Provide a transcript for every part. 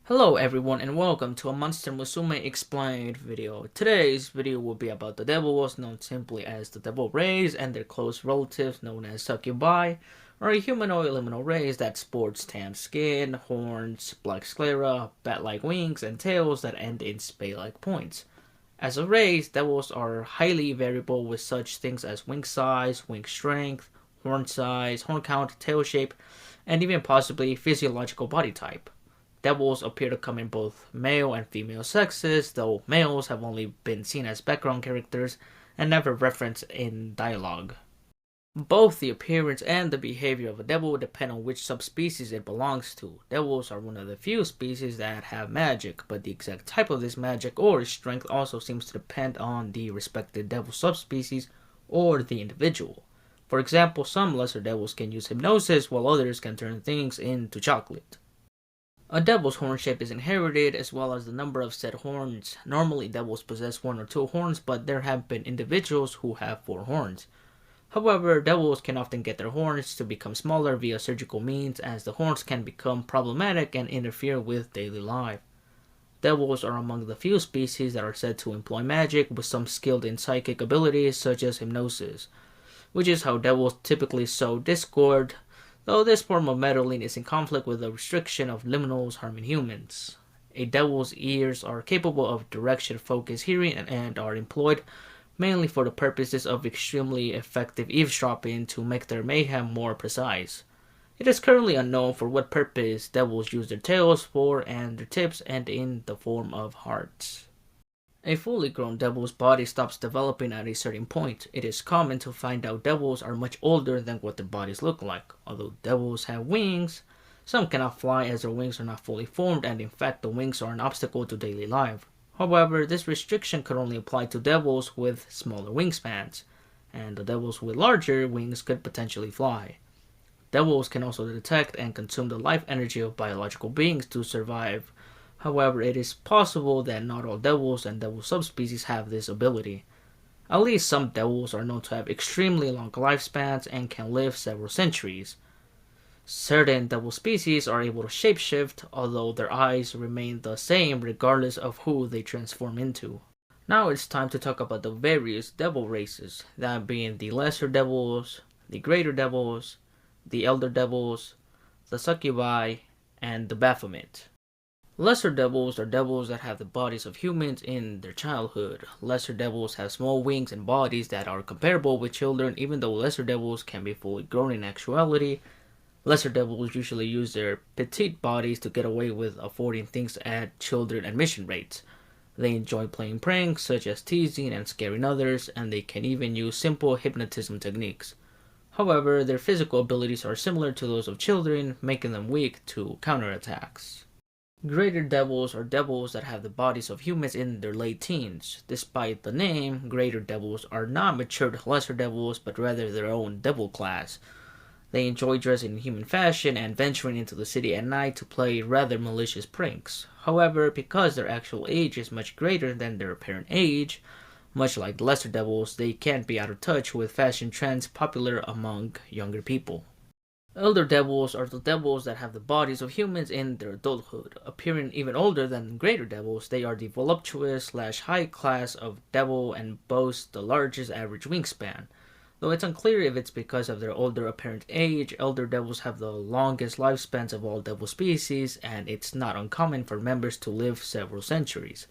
Hello everyone and welcome to a Monster Musume Explained video. Today's video will be about the devils, known simply as the devil rays, and their close relatives known as succubi, or a humanoid liminal race that sports tan skin, horns, black sclera, bat-like wings, and tails that end in spade-like points. As a race, devils are highly variable with such things as wing size, wing strength, horn count, tail shape, and even possibly physiological body type. Devils appear to come in both male and female sexes, though males have only been seen as background characters and never referenced in dialogue. Both the appearance and the behavior of a devil depend on which subspecies it belongs to. Devils are one of the few species that have magic, but the exact type of this magic or strength also seems to depend on the respective devil subspecies or the individual. For example, some lesser devils can use hypnosis, while others can turn things into chocolate. A devil's horn shape is inherited, as well as the number of said horns. Normally, devils possess 1 or 2 horns, but there have been individuals who have 4 horns. However, devils can often get their horns to become smaller via surgical means, as the horns can become problematic and interfere with daily life. Devils are among the few species that are said to employ magic, with some skilled in psychic abilities such as hypnosis, which is how devils typically sow discord, though this form of meddling is in conflict with the restriction of liminals harming humans. A devil's ears are capable of direction-focused hearing and are employed mainly for the purposes of extremely effective eavesdropping to make their mayhem more precise. It is currently unknown for what purpose devils use their tails for, and their tips end in the form of hearts. A fully grown devil's body stops developing at a certain point. It is common to find out devils are much older than what their bodies look like. Although devils have wings, some cannot fly as their wings are not fully formed, and in fact the wings are an obstacle to daily life. However, this restriction could only apply to devils with smaller wingspans, and the devils with larger wings could potentially fly. Devils can also detect and consume the life energy of biological beings to survive. However, it is possible that not all devils and devil subspecies have this ability. At least some devils are known to have extremely long lifespans and can live several centuries. Certain devil species are able to shapeshift, although their eyes remain the same regardless of who they transform into. Now it's time to talk about the various devil races, that being the lesser devils, the greater devils, the elder devils, the succubi, and the Baphomet. Lesser devils are devils that have the bodies of humans in their childhood. Lesser devils have small wings and bodies that are comparable with children, even though lesser devils can be fully grown in actuality. Lesser devils usually use their petite bodies to get away with affording things at children admission rates. They enjoy playing pranks, such as teasing and scaring others, and they can even use simple hypnotism techniques. However, their physical abilities are similar to those of children, making them weak to counterattacks. Greater devils are devils that have the bodies of humans in their late teens. Despite the name, greater devils are not matured lesser devils, but rather their own devil class. They enjoy dressing in human fashion and venturing into the city at night to play rather malicious pranks. However, because their actual age is much greater than their apparent age, much like the lesser devils, they can't be out of touch with fashion trends popular among younger people. Elder devils are the devils that have the bodies of humans in their adulthood. Appearing even older than greater devils, they are the voluptuous/high class of devil and boast the largest average wingspan. Though it's unclear if it's because of their older apparent age, elder devils have the longest lifespans of all devil species, and it's not uncommon for members to live several centuries.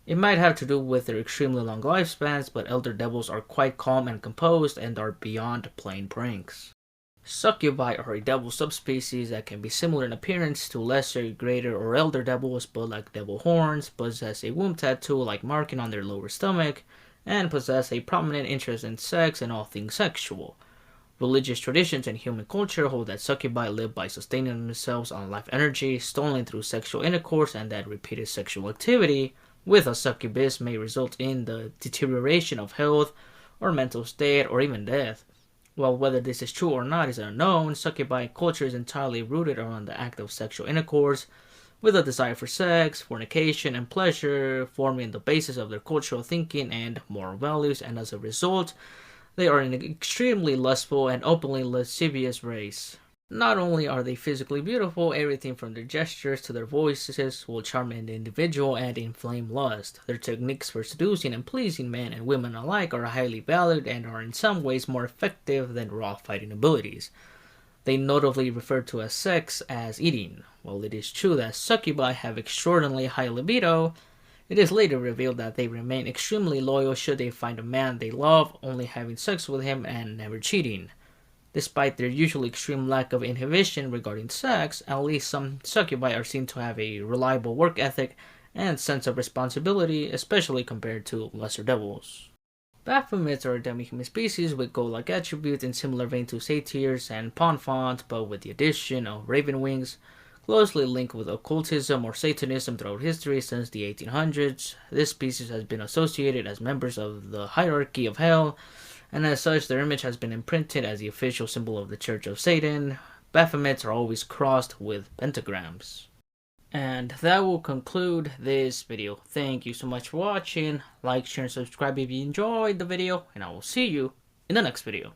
It might have to do with their extremely long lifespans, but elder devils are quite calm and composed and are beyond playing pranks. Succubi are a devil subspecies that can be similar in appearance to lesser, greater, or elder devils, but lack devil horns, possess a womb tattoo-like marking on their lower stomach, and possess a prominent interest in sex and all things sexual. Religious traditions and human culture hold that succubi live by sustaining themselves on life energy stolen through sexual intercourse, and that repeated sexual activity with a succubus may result in the deterioration of health or mental state or even death. While whether this is true or not is unknown, succubi culture is entirely rooted around the act of sexual intercourse, with a desire for sex, fornication, and pleasure forming the basis of their cultural thinking and moral values, and as a result, they are an extremely lustful and openly lascivious race. Not only are they physically beautiful, everything from their gestures to their voices will charm an individual and inflame lust. Their techniques for seducing and pleasing men and women alike are highly valued and are in some ways more effective than raw fighting abilities. They notably refer to as sex as eating. While it is true that succubi have extraordinarily high libido, it is later revealed that they remain extremely loyal should they find a man they love, only having sex with him and never cheating. Despite their usually extreme lack of inhibition regarding sex, at least some succubi are seen to have a reliable work ethic and sense of responsibility, especially compared to lesser devils. Baphomets are a demi-human species with goat-like attributes in similar vein to satyrs and ponfons, but with the addition of raven wings, closely linked with occultism or Satanism throughout history since the 1800s. This species has been associated as members of the hierarchy of hell, and as such their image has been imprinted as the official symbol of the Church of Satan. Baphomets are always crossed with pentagrams. And that will conclude this video. Thank you so much for watching. Like, share, and subscribe if you enjoyed the video, and I will see you in the next video.